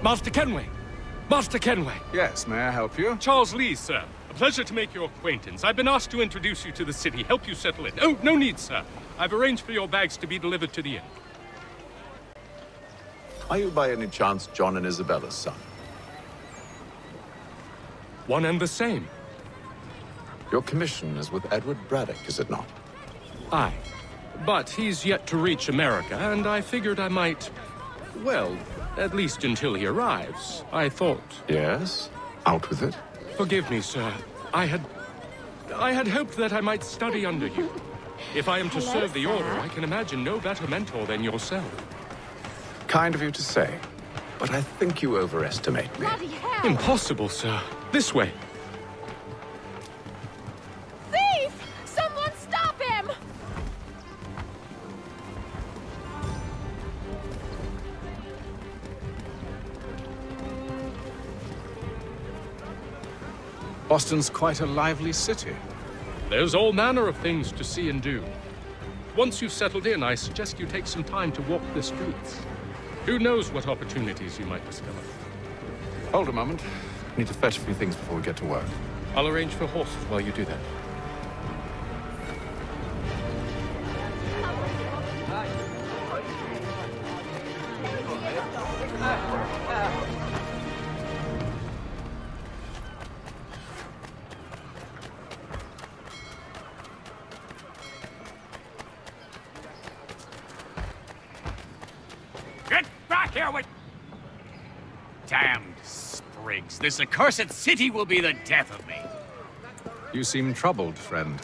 Master Kenway! Master Kenway! Yes, may I help you? Charles Lee, sir. A pleasure to make your acquaintance. I've been asked to introduce you to the city, help you settle in. Oh, no need, sir. I've arranged for your bags to be delivered to the inn. Are you by any chance John and Isabella's son? One and the same. Your commission is with Edward Braddock, is it not? Aye. But he's yet to reach America, and I figured I might... well, at least until he arrives, I thought. Yes? Out with it. Forgive me, sir. I had hoped that I might study under you. If I am to serve the Order, I can imagine no better mentor than yourself. Kind of you to say, but I think you overestimate me. Bloody hell! Impossible, sir. This way. Thief! Someone stop him! Boston's quite a lively city. There's all manner of things to see and do. Once you've settled in, I suggest you take some time to walk the streets. Who knows what opportunities you might discover. Hold a moment. I need to fetch a few things before we get to work. I'll arrange for horses while you do that. Get back here with... Damned sprigs. This accursed city will be the death of me. You seem troubled, friend.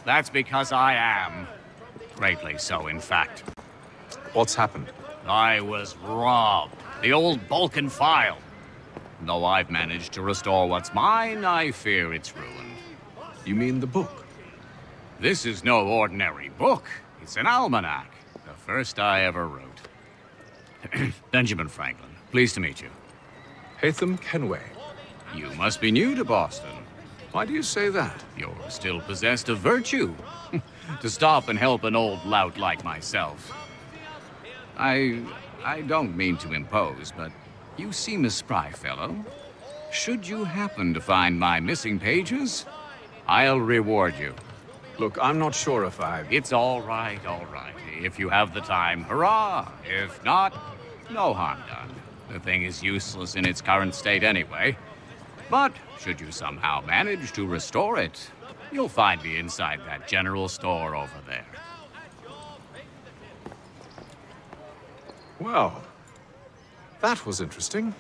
That's because I am. Greatly so, in fact. What's happened? I was robbed. The old Balkan file. Though I've managed to restore what's mine, I fear it's ruined. You mean the book? This is no ordinary book. It's an almanac. The first I ever wrote. Benjamin Franklin, pleased to meet you. Haytham Kenway. You must be new to Boston. Why do you say that? You're still possessed of virtue. To stop and help an old lout like myself. I don't mean to impose, but you seem a spry fellow. Should you happen to find my missing pages, I'll reward you. Look, I'm not sure if It's all right, all right. If you have the time, hurrah! If not, no harm done. The thing is useless in its current state anyway. But should you somehow manage to restore it, you'll find me inside that general store over there. Well, that was interesting.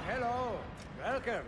Hello. Welcome.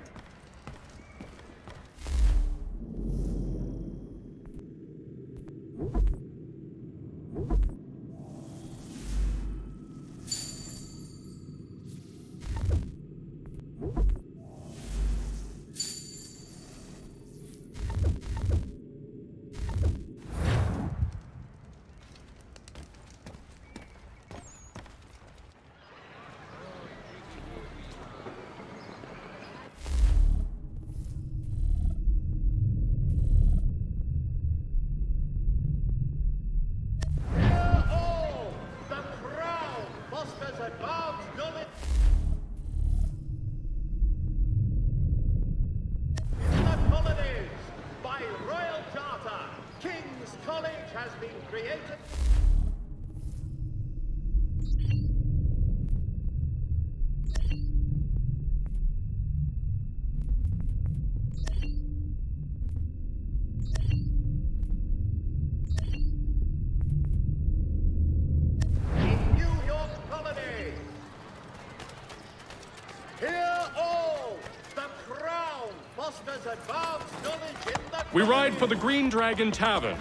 We ride for the Green Dragon Tavern.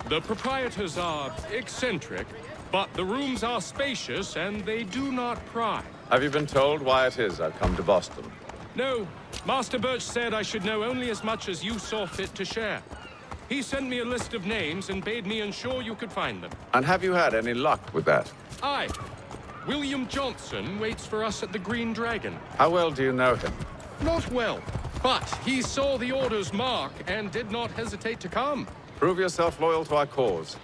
The proprietors are eccentric, but the rooms are spacious and they do not pry. Have you been told why it is I've come to Boston? No. Master Birch said I should know only as much as you saw fit to share. He sent me a list of names and bade me ensure you could find them. And have you had any luck with that? Aye. William Johnson waits for us at the Green Dragon. How well do you know him? Not well, but he saw the Order's mark and did not hesitate to come. Prove yourself loyal to our cause.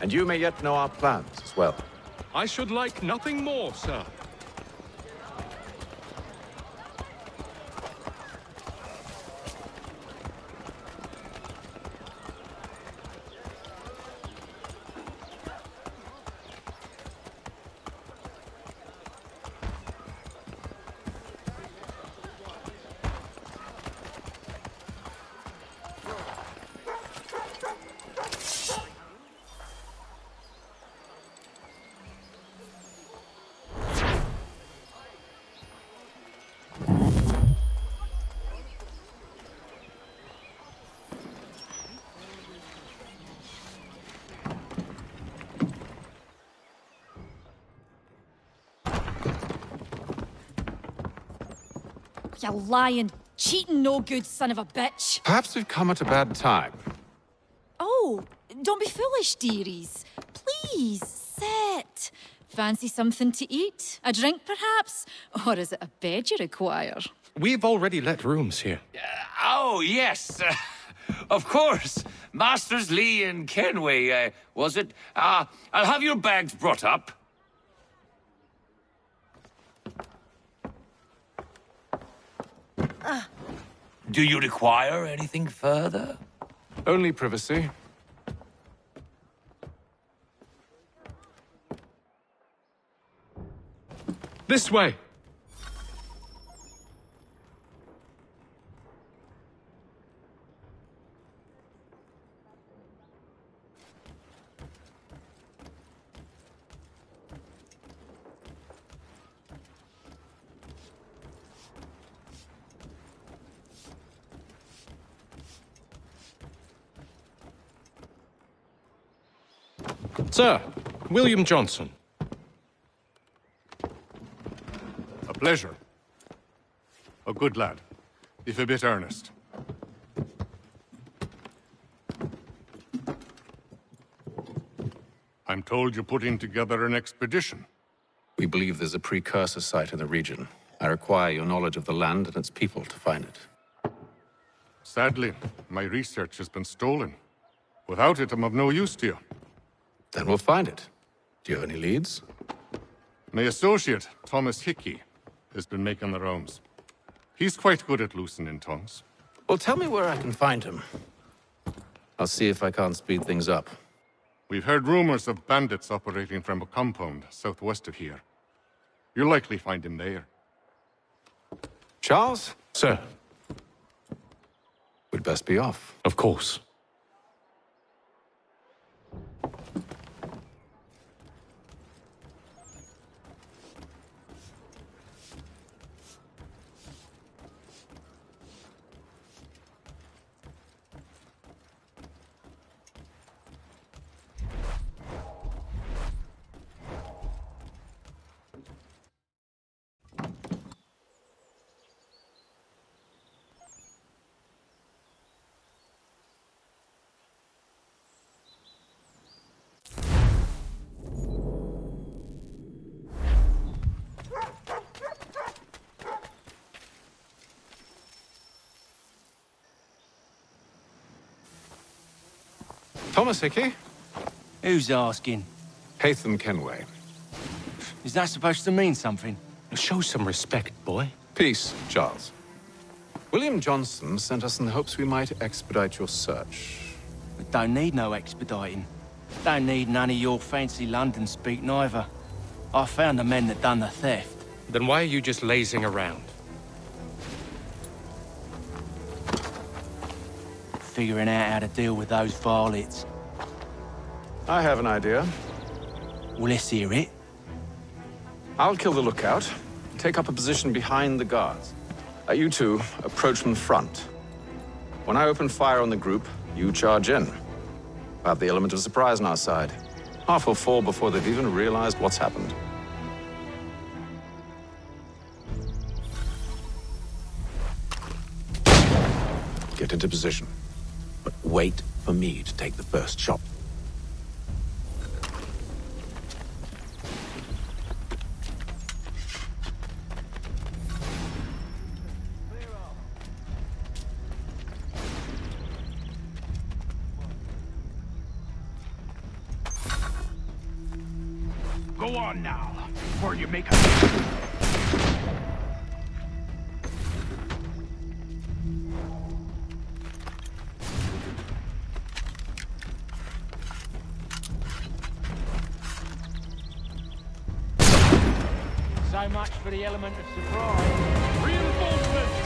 And you may yet know our plans as well. I should like nothing more, sir. You lying, cheating, no good son of a bitch. Perhaps we've come at a bad time. Oh, don't be foolish, dearies. Please, sit. Fancy something to eat? A drink, perhaps? Or is it a bed you require? We've already let rooms here. Oh, yes. Of course. Masters Lee and Kenway, was it? I'll have your bags brought up. Do you require anything further? Only privacy. This way. Sir, William Johnson. A pleasure. A good lad, if a bit earnest. I'm told you're putting together an expedition. We believe there's a precursor site in the region. I require your knowledge of the land and its people to find it. Sadly, my research has been stolen. Without it, I'm of no use to you. Then we'll find it. Do you have any leads? My associate, Thomas Hickey, has been making the rounds. He's quite good at loosening tongues. Well, tell me where I can find him. I'll see if I can't speed things up. We've heard rumors of bandits operating from a compound southwest of here. You'll likely find him there. Charles? Sir. We'd best be off. Of course. Thomas Hickey? Who's asking? Haytham Kenway. Is that supposed to mean something? Show some respect, boy. Peace, Charles. William Johnson sent us in the hopes we might expedite your search. We don't need no expediting. Don't need none of your fancy London speak neither. I found the men that done the theft. Then why are you just lazing around? Figuring out how to deal with those varlets. I have an idea. Well, let's hear it. I'll kill the lookout, take up a position behind the guards. You two approach from the front. When I open fire on the group, you charge in. We'll have the element of surprise on our side. Half will fall before they've even realized what's happened. Get into position. But wait for me to take the first shot. Go on now, before you make a... So much for the element of surprise. Reinforcements!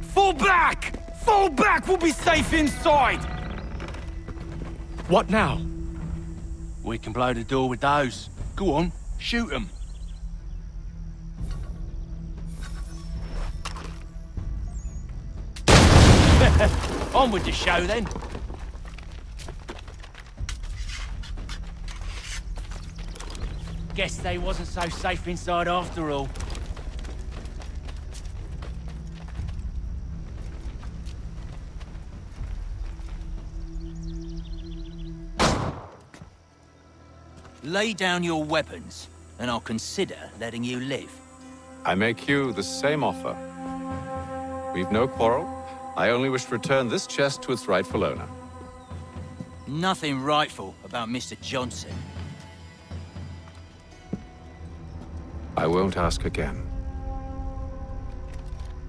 Fall back! Fall back! We'll be safe inside! What now? We can blow the door with those. Go on, shoot them. On with the show, then. Guess they wasn't so safe inside after all. Lay down your weapons, and I'll consider letting you live. I make you the same offer. We've no quarrel. I only wish to return this chest to its rightful owner. Nothing rightful about Mr. Johnson. I won't ask again.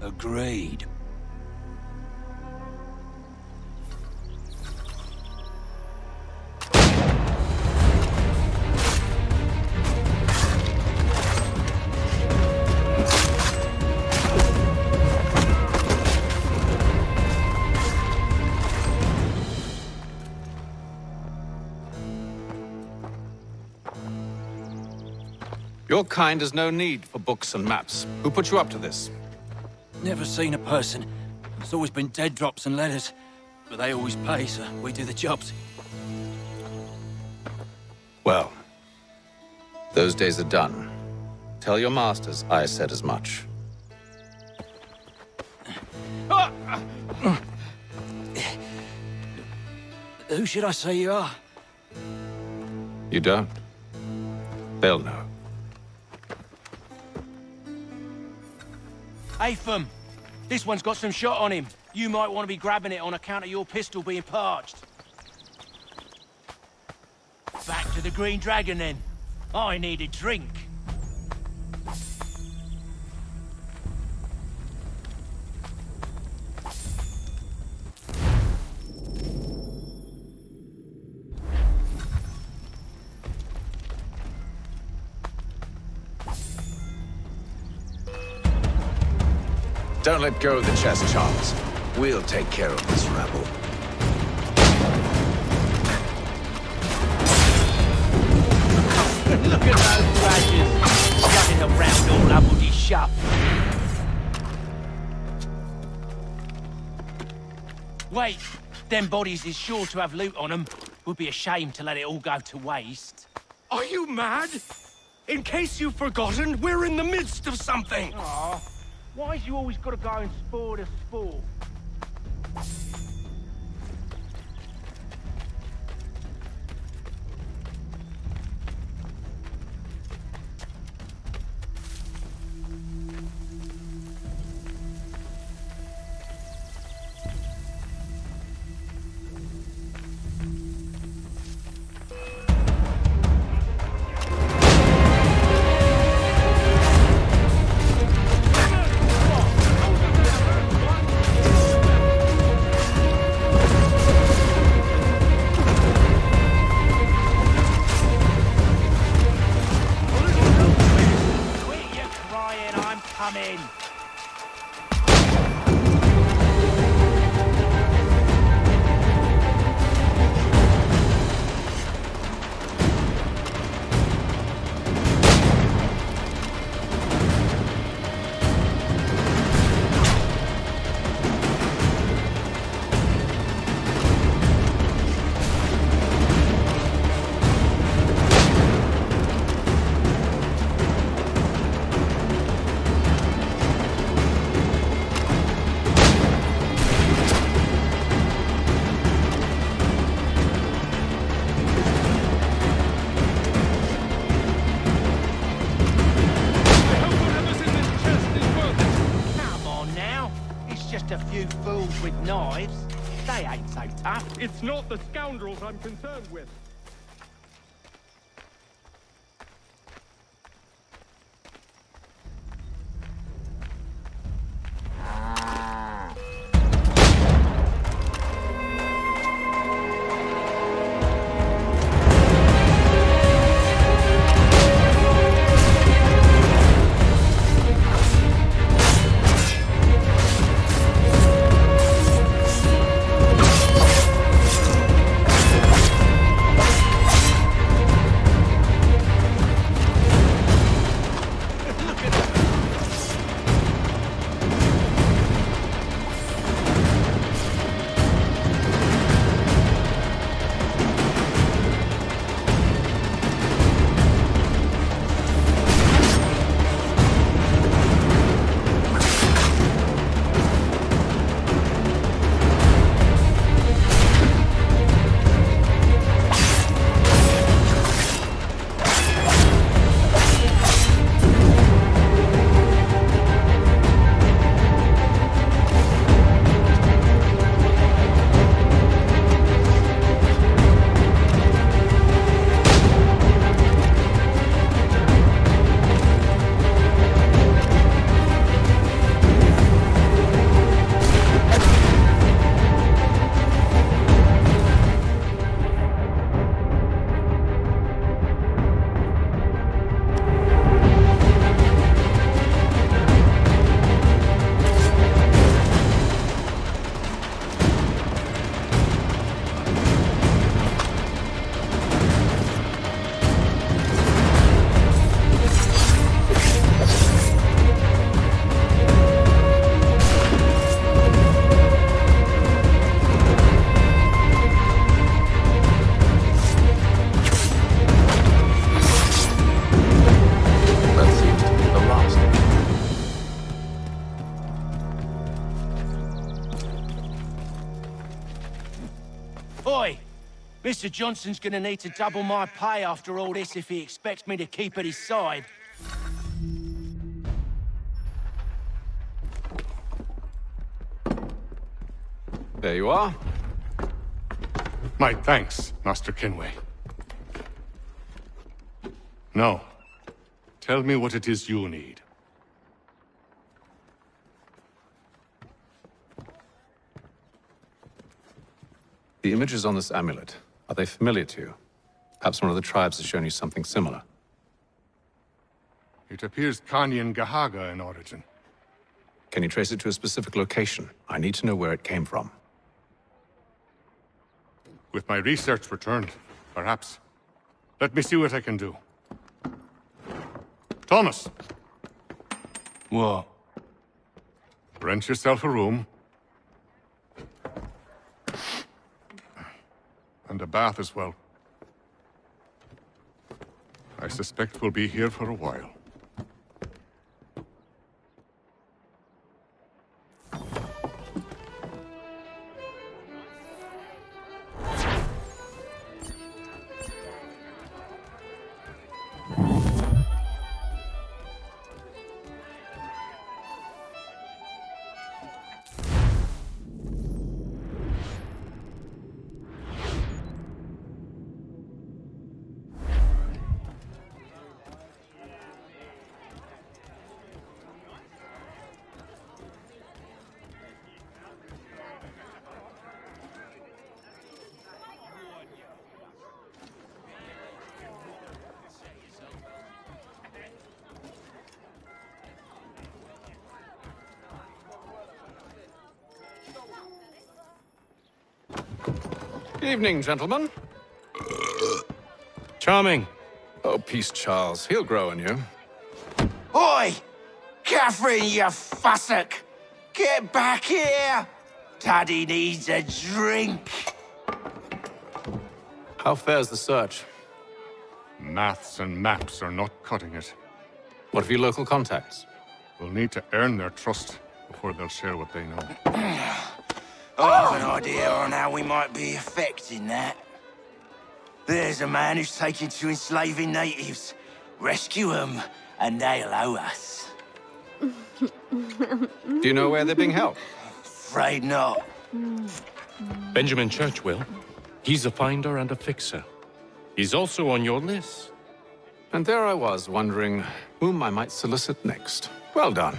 Agreed. Your kind has no need for books and maps. Who put you up to this? Never seen a person. It's always been dead drops and letters. But they always pay, so we do the jobs. Well, those days are done. Tell your masters I said as much. Who should I say you are? You don't? They'll know. Haytham, this one's got some shot on him. You might want to be grabbing it on account of your pistol being parched. Back to the Green Dragon, then. I need a drink. Don't let go of the chest, Charles. We'll take care of this rabble. Look at those badges, running around all upwardy shut. Wait, them bodies is sure to have loot on them. Would be a shame to let it all go to waste. Are you mad? In case you've forgotten, we're in the midst of something! Aw, why's you always gotta go and spoil the sport? knives. They ain't so tough. It's not the scoundrels I'm concerned with. Oi! Mr. Johnson's gonna need to double my pay after all this if he expects me to keep at his side. There you are. My thanks, Master Kenway. Now, tell me what it is you need. The images on this amulet, are they familiar to you? Perhaps one of the tribes has shown you something similar. It appears Kanyan Gahaga in origin. Can you trace it to a specific location? I need to know where it came from. With my research returned, perhaps. Let me see what I can do. Thomas! What? Rent yourself a room. And a bath as well. I suspect we'll be here for a while. Evening, gentlemen. Charming. Oh, peace, Charles. He'll grow on you. Oi! Catherine, you fussock! Get back here! Daddy needs a drink. How fares the search? Maths and maps are not cutting it. What of your local contacts? We'll need to earn their trust before they'll share what they know. I have an idea on how we might be affecting that. There's a man who's taken to enslaving natives. Rescue them, and they'll owe us. Do you know where they're being held? Afraid not. Benjamin Churchwill. He's a finder and a fixer. He's also on your list. And there I was, wondering whom I might solicit next. Well done.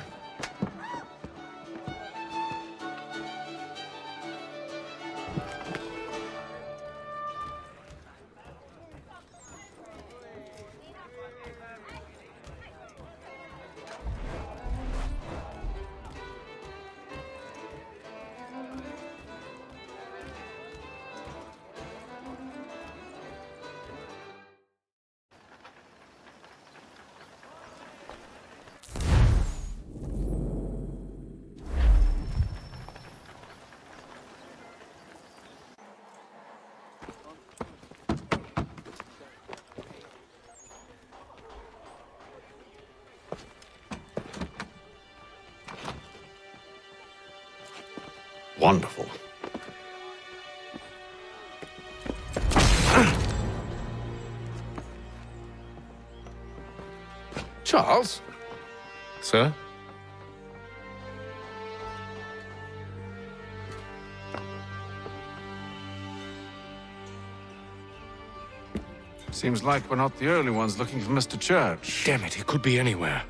Wonderful. Charles? Sir? Seems like we're not the only ones looking for Mr. Church. Damn it, he could be anywhere.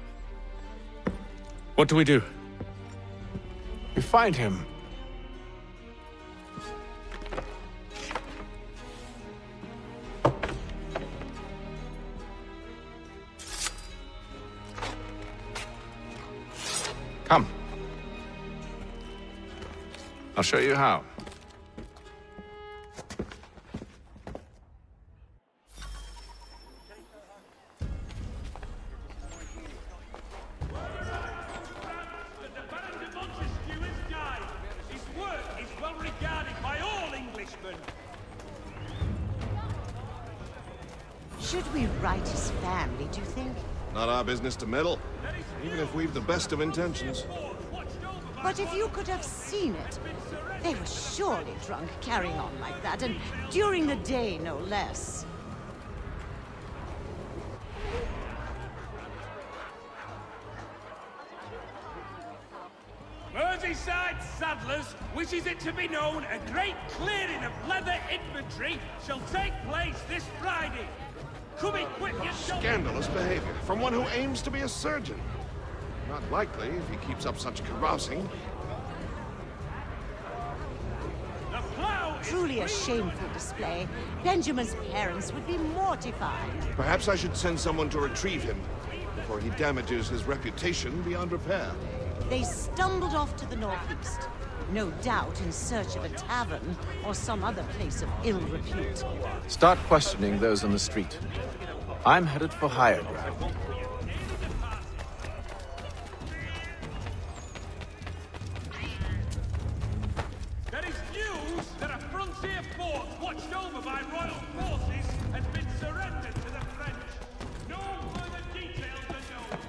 What do we do? We find him. Come. I'll show you how. Should we write his family, do you think? Not our business to meddle, even if we've the best of intentions. But if you could have seen it, they were surely drunk carrying on like that, and during the day, no less. Merseyside Saddlers wishes it to be known a great clearing of leather infantry shall take place this Friday. Come equip yourself. Scandalous behavior from one who aims to be a surgeon. Not likely if he keeps up such carousing. Truly a shameful display. Benjamin's parents would be mortified. Perhaps I should send someone to retrieve him before he damages his reputation beyond repair. They stumbled off to the northeast, no doubt in search of a tavern or some other place of ill repute. Start questioning those on the street. I'm headed for higher ground. There is news that a frontier fort watched over by royal forces has been surrendered to the French. No further details are known.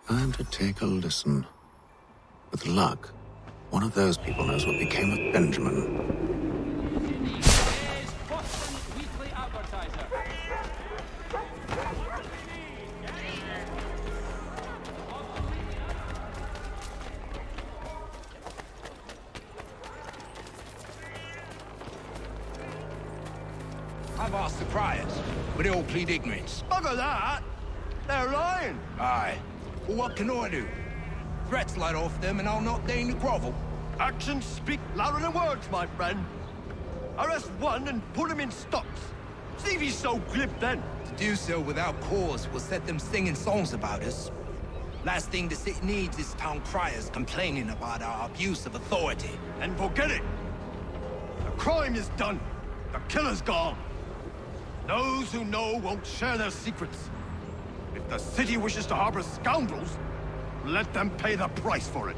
Time to take a listen. With luck, one of those people knows what became of Benjamin. I've asked the criers, but they all plead ignorance. Bugger that! They're lying! Aye. Well, what can I do? Threats light off them and I'll not deign to grovel. Actions speak louder than words, my friend. Arrest one and put him in stocks. See if he's so glib then. To do so without cause will set them singing songs about us. Last thing the city needs is town criers complaining about our abuse of authority. And forget it. The crime is done. The killer's gone. Those who know won't share their secrets. If the city wishes to harbor scoundrels, let them pay the price for it.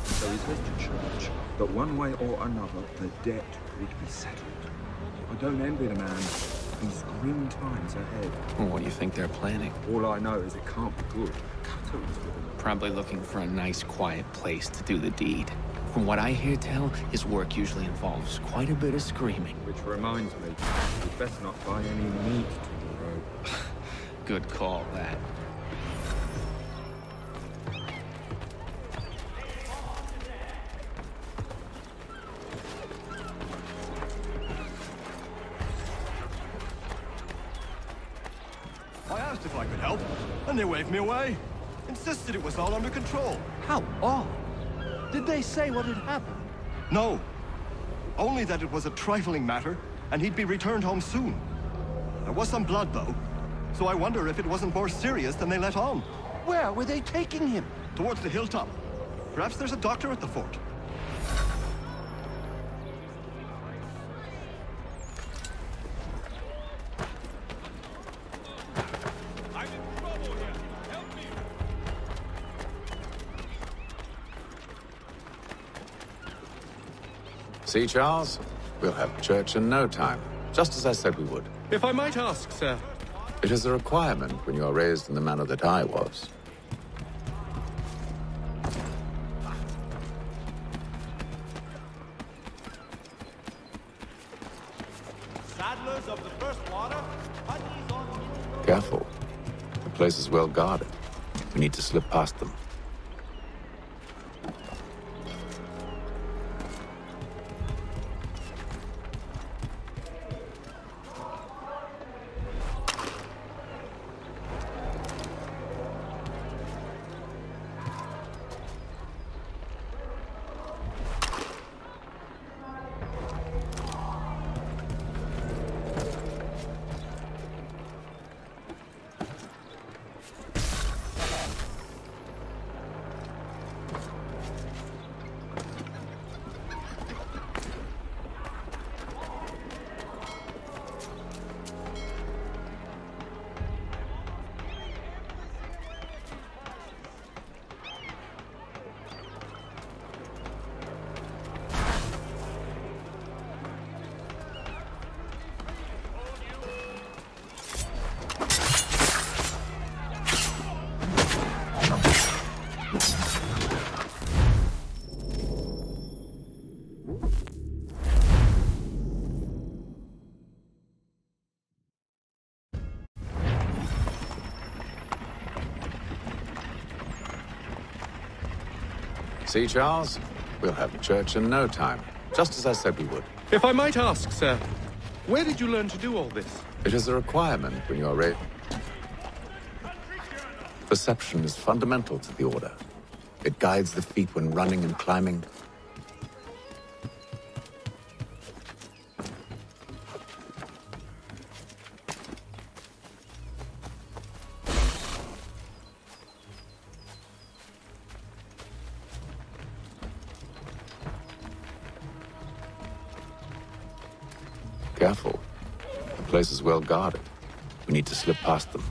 So he says to church that one way or another the debt would be settled. I don't envy the man. These grim times ahead. Well, what do you think they're planning? All I know is it can't be good. Capitalism. Probably looking for a nice, quiet place to do the deed. From what I hear tell, his work usually involves quite a bit of screaming. Which reminds me, we'd best not buy any meat tomorrow. Good call, that. I asked if I could help, and they waved me away. Insisted it was all under control. How odd. Did they say what had happened? No. Only that it was a trifling matter, and he'd be returned home soon. There was some blood, though, so I wonder if it wasn't more serious than they let on. Where were they taking him? Towards the hilltop. Perhaps there's a doctor at the fort. See, Charles? We'll have church in no time, just as I said we would. If I might ask, sir. It is a requirement when you are raised in the manner that I was. Saddlers of the first water, putneys on... Careful. The place is well guarded. We need to slip past them. See, Charles? We'll have church in no time, just as I said we would. If I might ask, sir, where did you learn to do all this? It is a requirement when you are raised. Perception is fundamental to the Order. It guides the feet when running and climbing. Careful. The place is well guarded. We need to slip past them.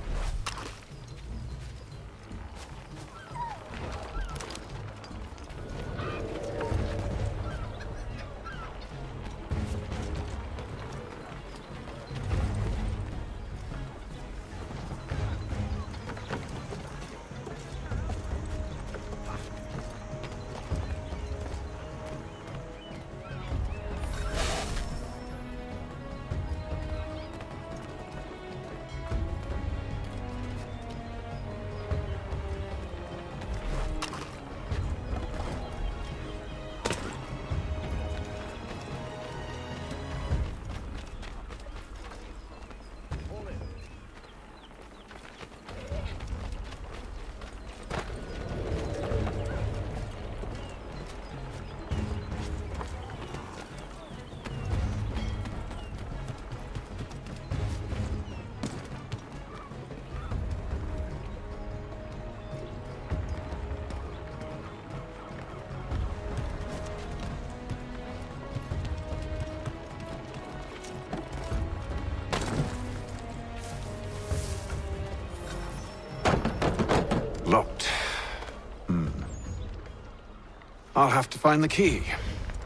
I'll have to find the key.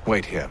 Wait here.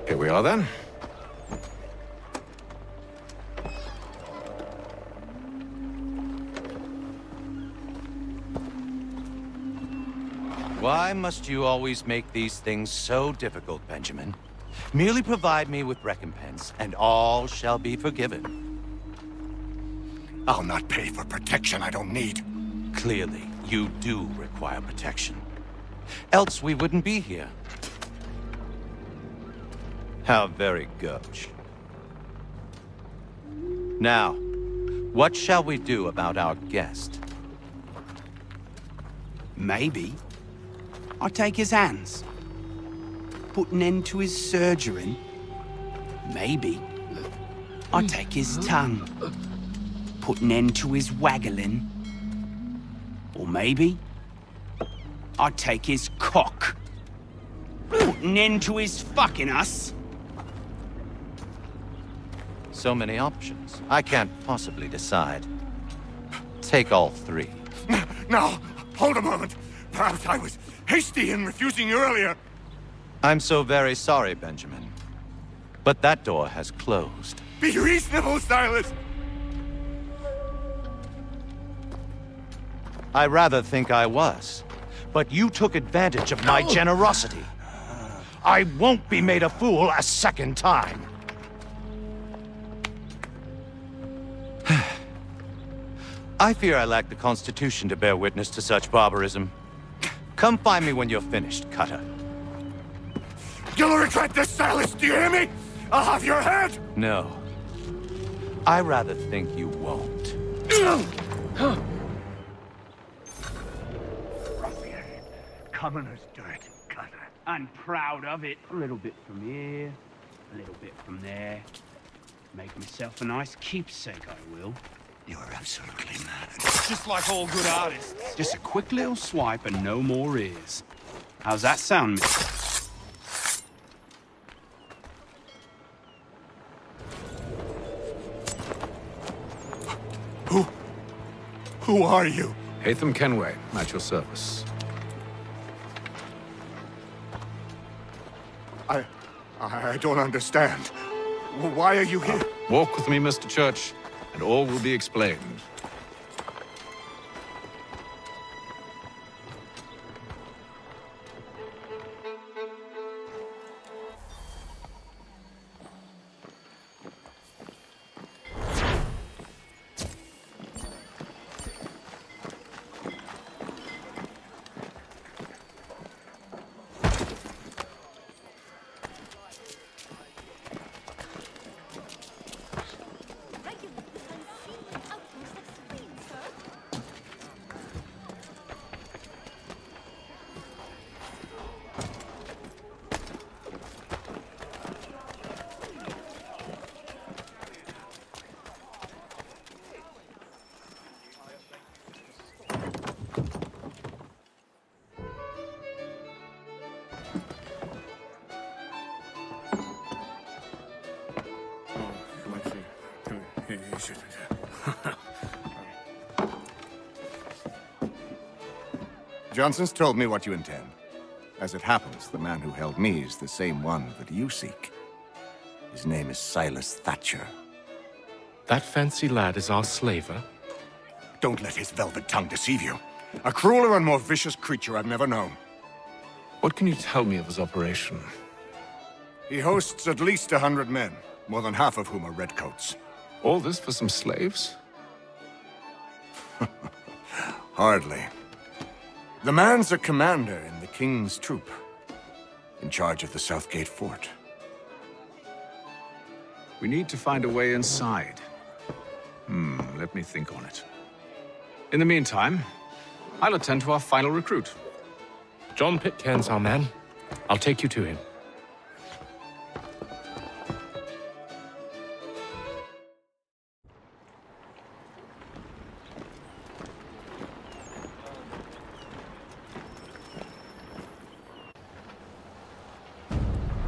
Here we are, then. Why must you always make these things so difficult, Benjamin? Merely provide me with recompense, and all shall be forgiven. I'll not pay for protection I don't need. Clearly, you do require protection. Else we wouldn't be here. How very gauche. Now, what shall we do about our guest? Maybe I'll take his hands. Put an end to his surgering. Maybe I'll take his tongue. Put an end to his waggling. Or maybe I'll take his cock. Put an end to his fucking us. So many options. I can't possibly decide. Take all three. No, hold a moment. Perhaps I was hasty in refusing you earlier. I'm so very sorry, Benjamin. But that door has closed. Be reasonable, Silas! I rather think I was. But you took advantage of my generosity. I won't be made a fool a second time. I fear I lack the constitution to bear witness to such barbarism. Come find me when you're finished, Cutter. You'll regret this, Silas, do you hear me? I'll have your head! No. I rather think you won't. Ruffian. Commoner's dirt, Cutter. And proud of it. A little bit from here, a little bit from there. Make myself a nice keepsake, I will. You're absolutely mad. Just like all good artists. Just a quick little swipe and no more ears. How's that sound, mister? Who are you? Haytham Kenway, at your service. I don't understand. Why are you here? Walk with me, Mr. Church, and all will be explained. Johnson's told me what you intend. As it happens, the man who held me is the same one that you seek. His name is Silas Thatcher. That fancy lad is our slaver? Don't let his velvet tongue deceive you. A crueler and more vicious creature I've never known. What can you tell me of his operation? He hosts at least 100 men, more than half of whom are redcoats. All this for some slaves? Hardly. The man's a commander in the King's troop, in charge of the Southgate Fort. We need to find a way inside. Let me think on it. In the meantime, I'll attend to our final recruit. John Pitcairn's our man. I'll take you to him.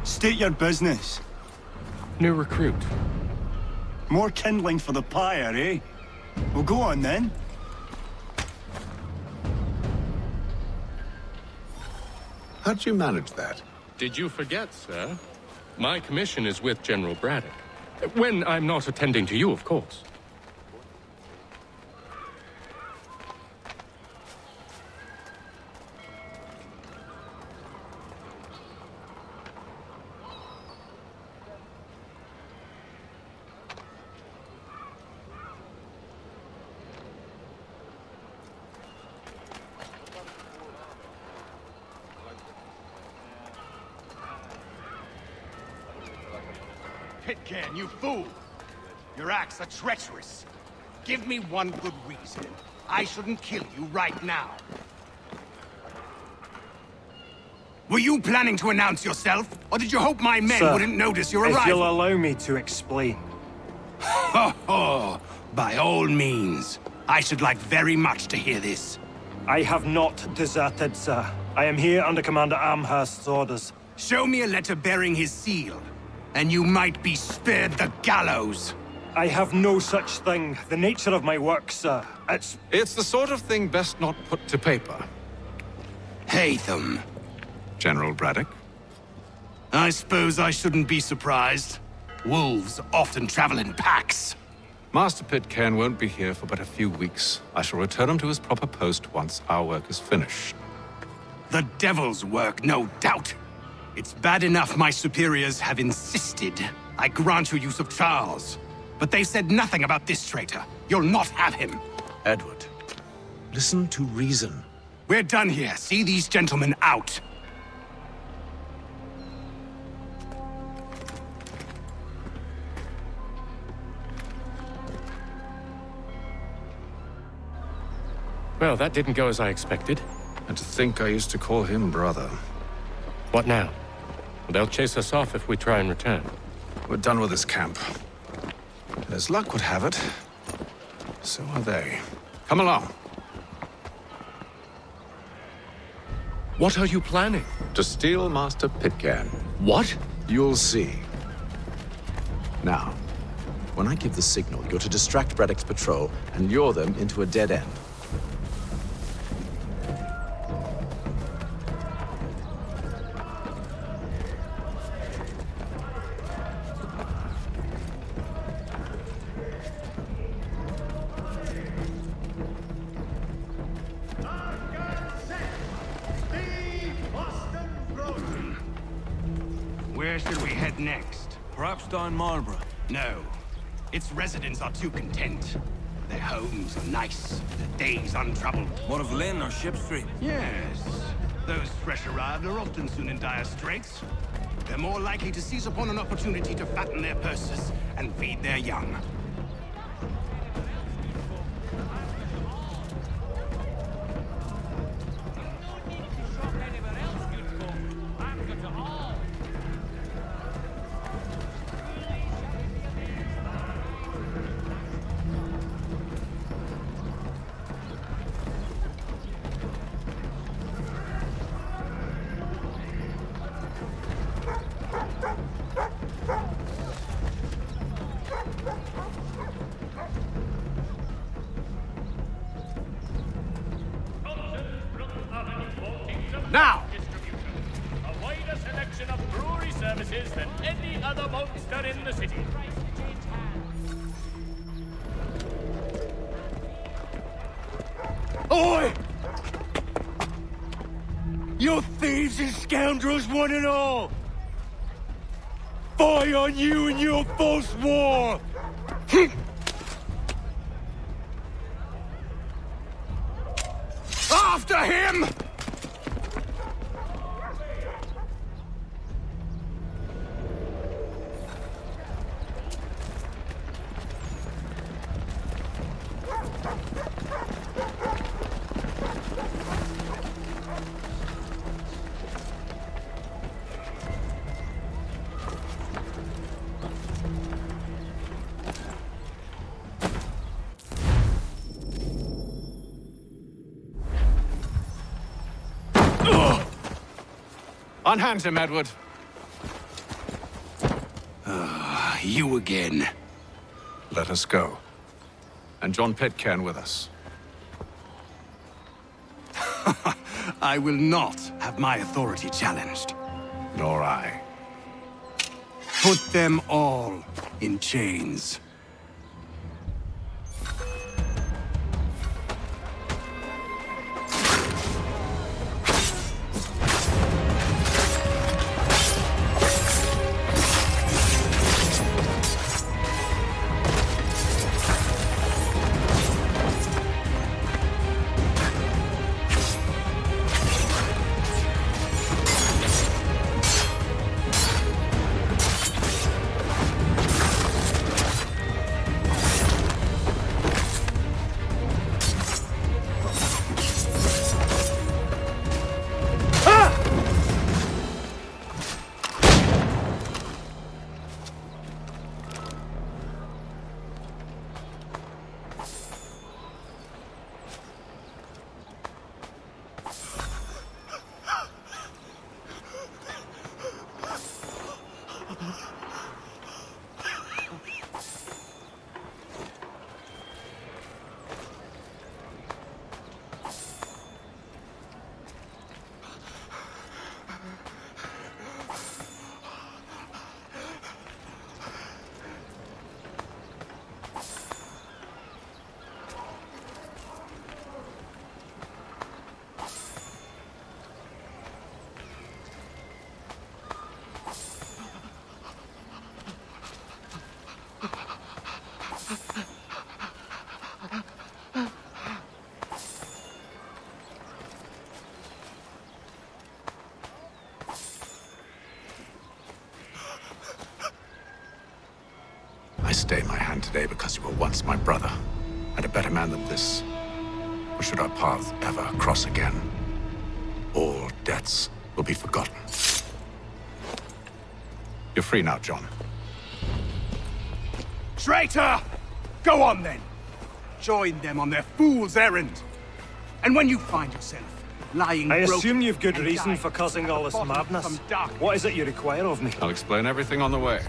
State your business. New recruit. More kindling for the pyre, eh? Well, go on then. How'd you manage that? Did you forget, sir? My commission is with General Braddock. When I'm not attending to you, of course. Pitcairn, you fool! Your acts are treacherous. Give me one good reason. I shouldn't kill you right now. Were you planning to announce yourself? Or did you hope my men wouldn't notice your arrival? If you'll allow me to explain. Ho ho! By all means. I should like very much to hear this. I have not deserted, sir. I am here under Commander Amherst's orders. Show me a letter bearing his seal, and you might be spared the gallows. I have no such thing. The nature of my work, sir, It's the sort of thing best not put to paper. Haytham. General Braddock? I suppose I shouldn't be surprised. Wolves often travel in packs. Master Pitcairn won't be here for but a few weeks. I shall return him to his proper post once our work is finished. The devil's work, no doubt. It's bad enough my superiors have insisted I grant you use of Charles. But they said nothing about this traitor. You'll not have him. Edward, listen to reason. We're done here. See these gentlemen out. Well, that didn't go as I expected. And to think I used to call him brother. What now? They'll chase us off if we try and return. We're done with this camp. And as luck would have it, so are they. Come along. What are you planning? To steal Master Pitcairn. What? You'll see. Now, when I give the signal, you're to distract Braddock's patrol and lure them into a dead end. Where should we head next? Perhaps down Marlborough. No. Its residents are too content. Their homes are nice, their days untroubled. What of Lynn or Ship Street? Yes. Those fresh arrived are often soon in dire straits. They're more likely to seize upon an opportunity to fatten their purses and feed their young. Thieves and scoundrels, one and all! Fie on you and your false war! After him! Unhand him, Edward. You again. Let us go. And John Pitcairn with us. I will not have my authority challenged. Nor I. Put them all in chains. I stay my hand today because you were once my brother, and a better man than this. Or should our paths ever cross again, all debts will be forgotten. You're free now, John. Traitor! Go on then! Join them on their fool's errand. And when you find yourself lying I broken assume you've good and reason dying for causing all this at the bottom of madness. some dark What is it you require of me? I'll explain everything on the way.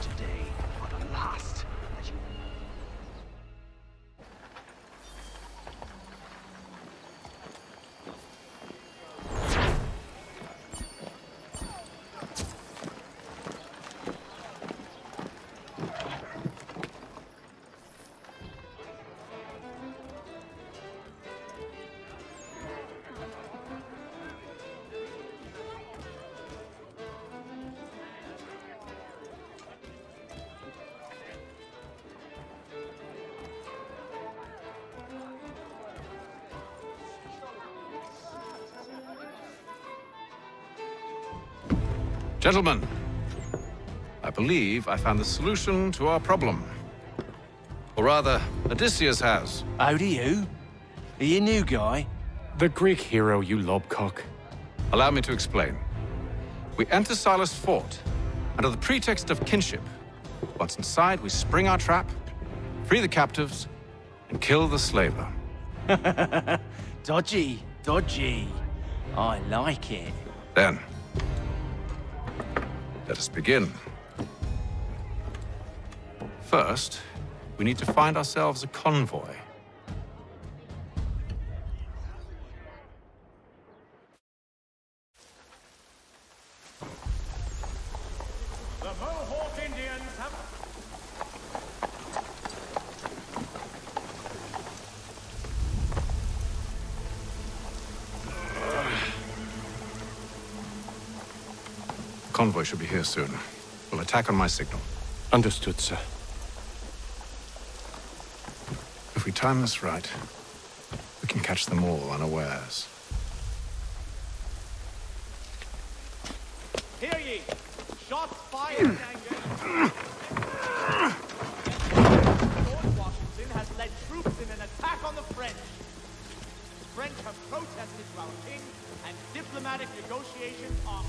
Gentlemen, I believe I found the solution to our problem. Or rather, Odysseus has. How do you? Are you a new guy? The Greek hero, you lobcock. Allow me to explain. We enter Silas' fort, under the pretext of kinship. Once inside, we spring our trap, free the captives, and kill the slaver. Dodgy, dodgy. I like it. Then, let us begin. First, we need to find ourselves a convoy. The Mohawk Indians have... convoy should be here soon. We'll attack on my signal. Understood, sir. If we time this right, we can catch them all unawares. Hear ye! Shots fired, Washington has led troops in an attack on the French. The French have protested to our king, and diplomatic negotiations are...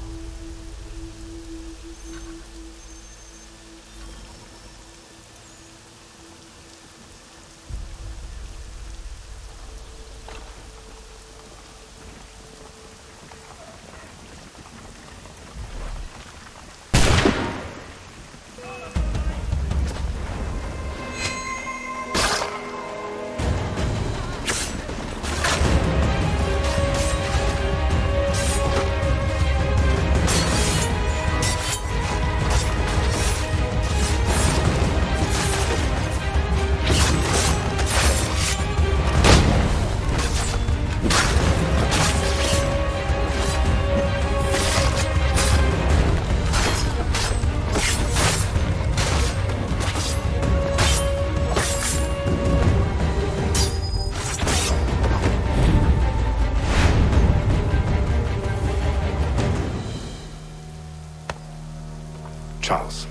Charles,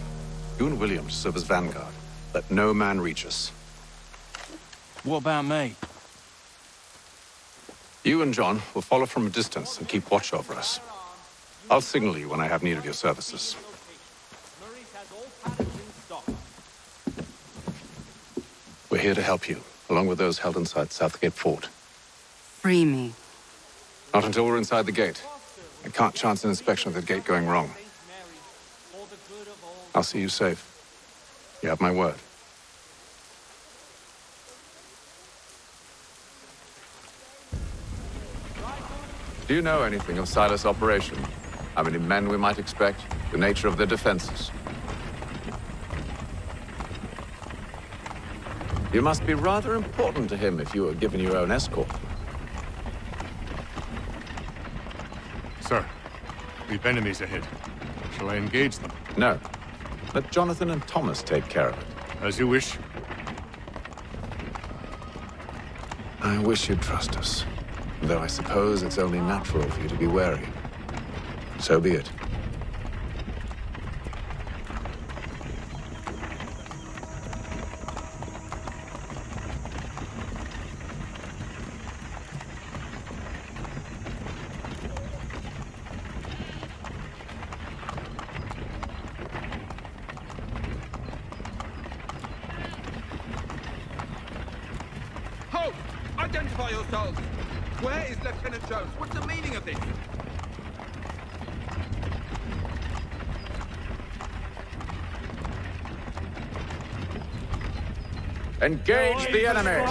you and William serve as vanguard. Let no man reach us. What about me? You and John will follow from a distance and keep watch over us. I'll signal you when I have need of your services. We're here to help you, along with those held inside Southgate Fort. Free me. Not until we're inside the gate. I can't chance an inspection of the gate going wrong. I'll see you safe. You have my word. Do you know anything of Silas' operation? How many men we might expect? The nature of their defenses? You must be rather important to him if you were given your own escort. Sir, we've enemies ahead. Shall I engage them? No. Let Jonathan and Thomas take care of it. As you wish. I wish you'd trust us. Though I suppose it's only natural for you to be wary. So be it. Identify yourselves! Where is Lieutenant Jones? What's the meaning of this? Engage the enemy!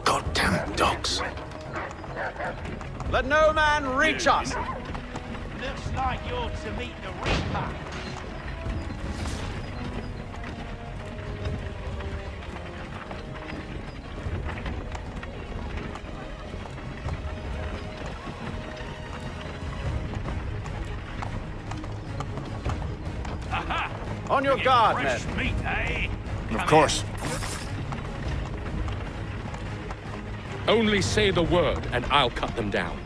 Goddamn dogs. Let no man reach us! Looks like you're to meet the Reaper. On your guard, men. Fresh meat, eh? Of course. Only say the word, and I'll cut them down.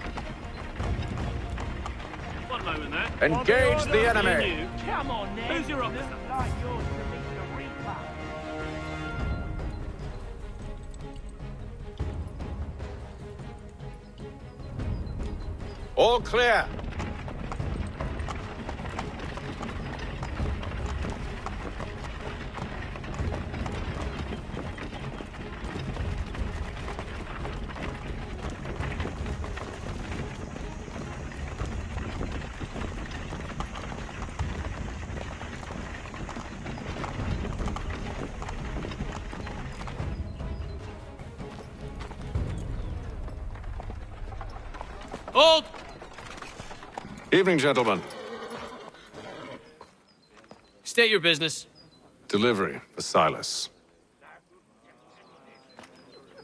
One moment there. Engage the enemy! Come on, now. Who's your officer? Like yours to meet the Reaper. All clear. Hold! Evening, gentlemen. State your business. Delivery for Silas.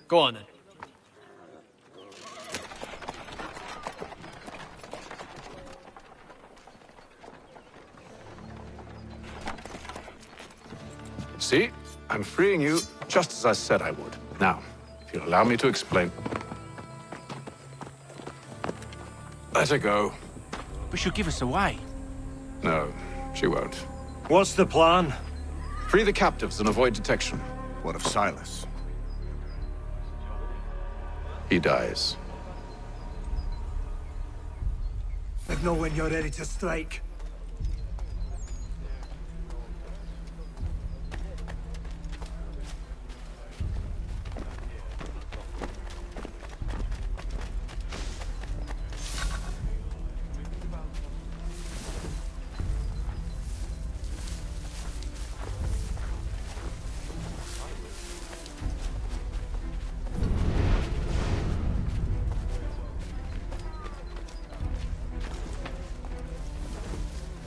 Go on, then. See? I'm freeing you just as I said I would. Now, if you'll allow me to explain... Let her go. But she'll give us away. No, she won't. What's the plan? Free the captives and avoid detection. What of Silas? He dies. Let know when you're ready to strike.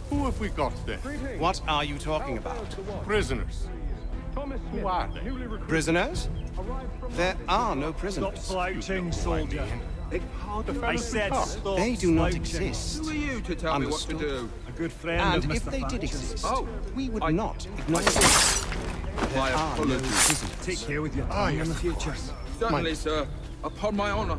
Who have we got there? What are you talking about? Prisoners. Who are they? Prisoners? There are no prisoners. Stop slouching, soldier. I said stop. They do not slouching. exist. Who are you to tell me what to do? A good friend And of if Mr. they did Thatcher's. exist, we would not ignore them. There are no prisoners. Take care with your tongue in the future. Certainly, sir. Upon my honor.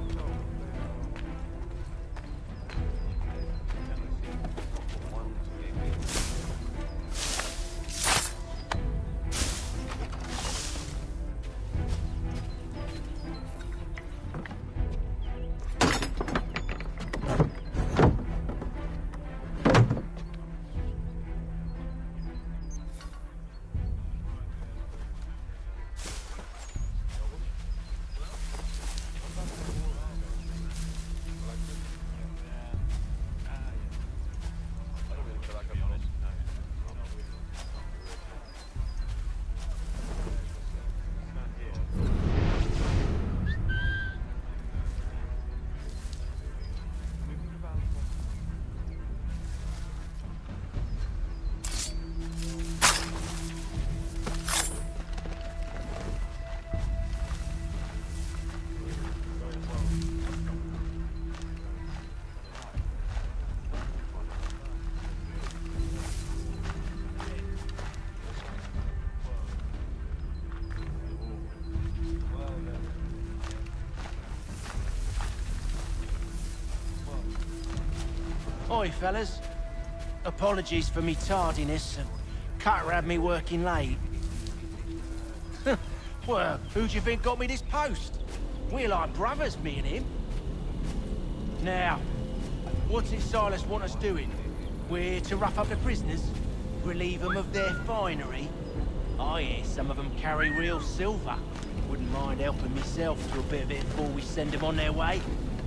Oi, fellas. Apologies for me tardiness. Cutter had me working late. Well, who do you think got me this post? We're like brothers, me and him. Now, what's it Silas want us doing? We're here to rough up the prisoners? Relieve them of their finery? I hear some of them carry real silver. Wouldn't mind helping myself to a bit of it before we send them on their way.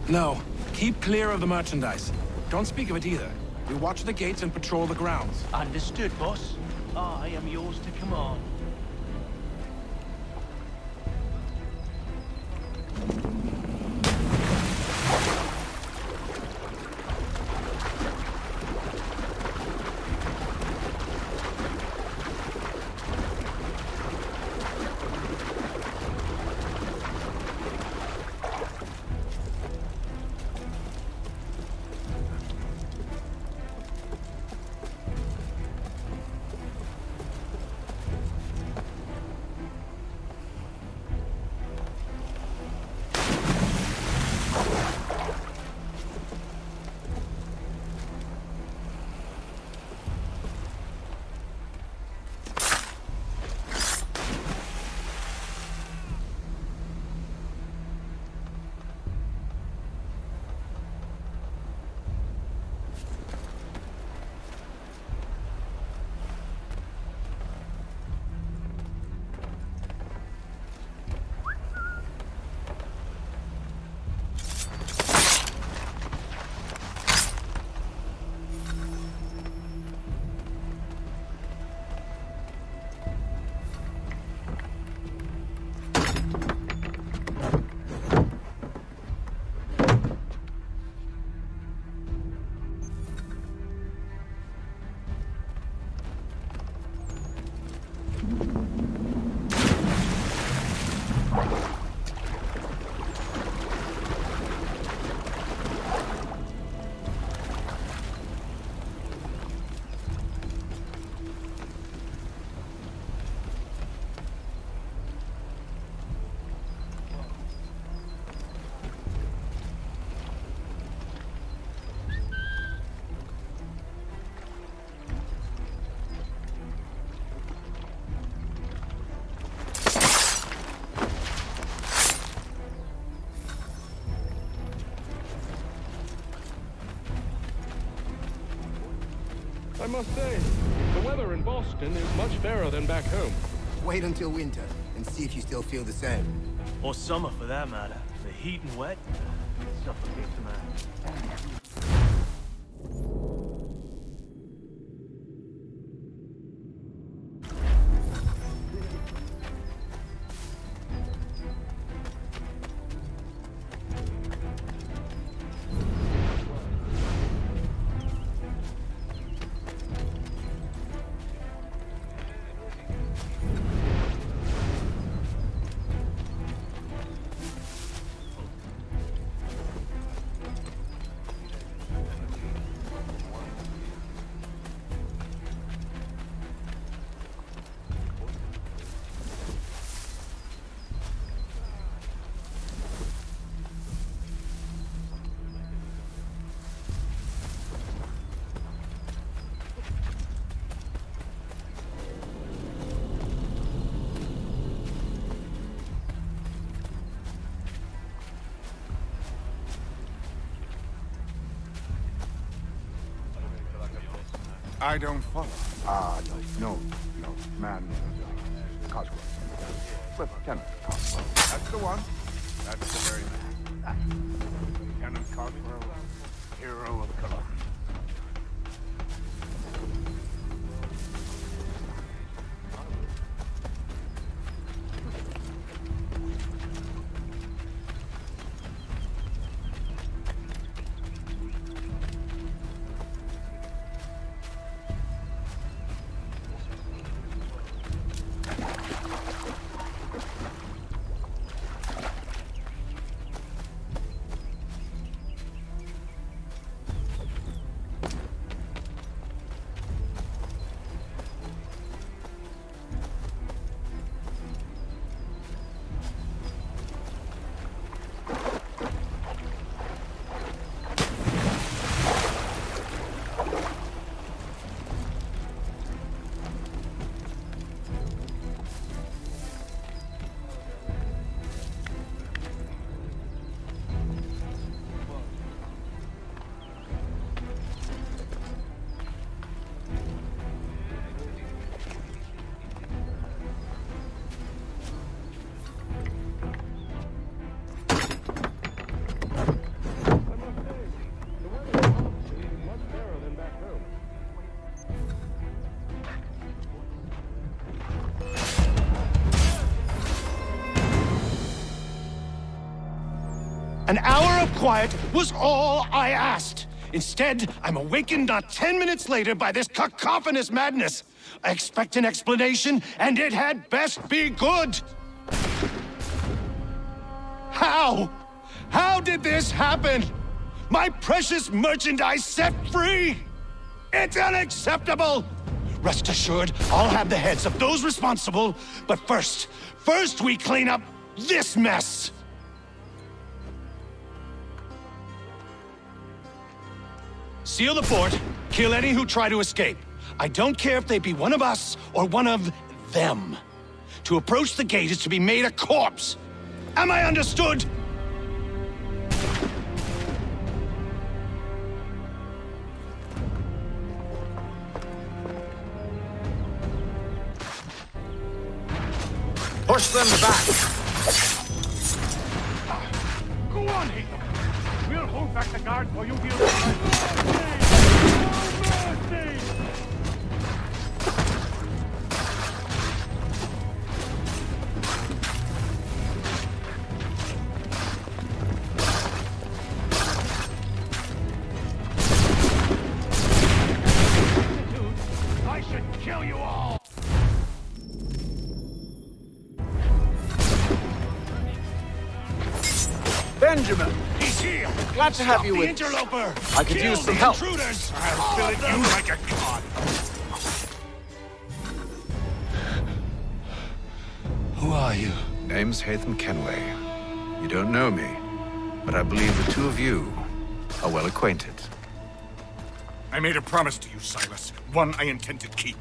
No. Keep clear of the merchandise. Don't speak of it either. We watch the gates and patrol the grounds. Understood, boss. I am yours to command. I must say, the weather in Boston is much fairer than back home. Wait until winter and see if you still feel the same. Or summer, for that matter. The heat and wet suffocates a man. I don't follow. No, man, Cosgrove. Lieutenant Cosgrove. That's the one. That's the very man. Lieutenant Cosgrove, hero of Cologne. An hour of quiet was all I asked. Instead, I'm awakened not 10 minutes later by this cacophonous madness. I expect an explanation, and it had best be good. How? How did this happen? My precious merchandise set free? It's unacceptable! Rest assured, I'll have the heads of those responsible, but first we clean up this mess! Seal the fort, kill any who try to escape. I don't care if they be one of us or one of them. To approach the gate is to be made a corpse. Am I understood? Push them back! Go on, Haytham. We'll hold back the guards while you deal with I should kill you all! Benjamin! He's here! Glad to have you with interloper! I could use some help. Intruders! I'll fill it you like a god. Who are you? Name's Haytham Kenway. You don't know me, but I believe the two of you are well acquainted. I made a promise to you, Silas. One I intend to keep.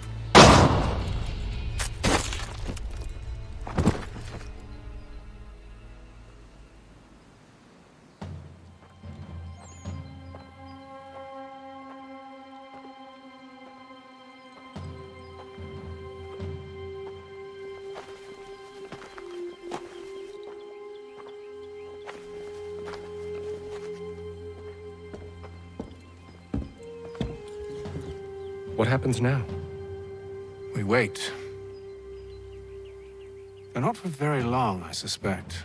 What happens now? We wait. But not for very long, I suspect.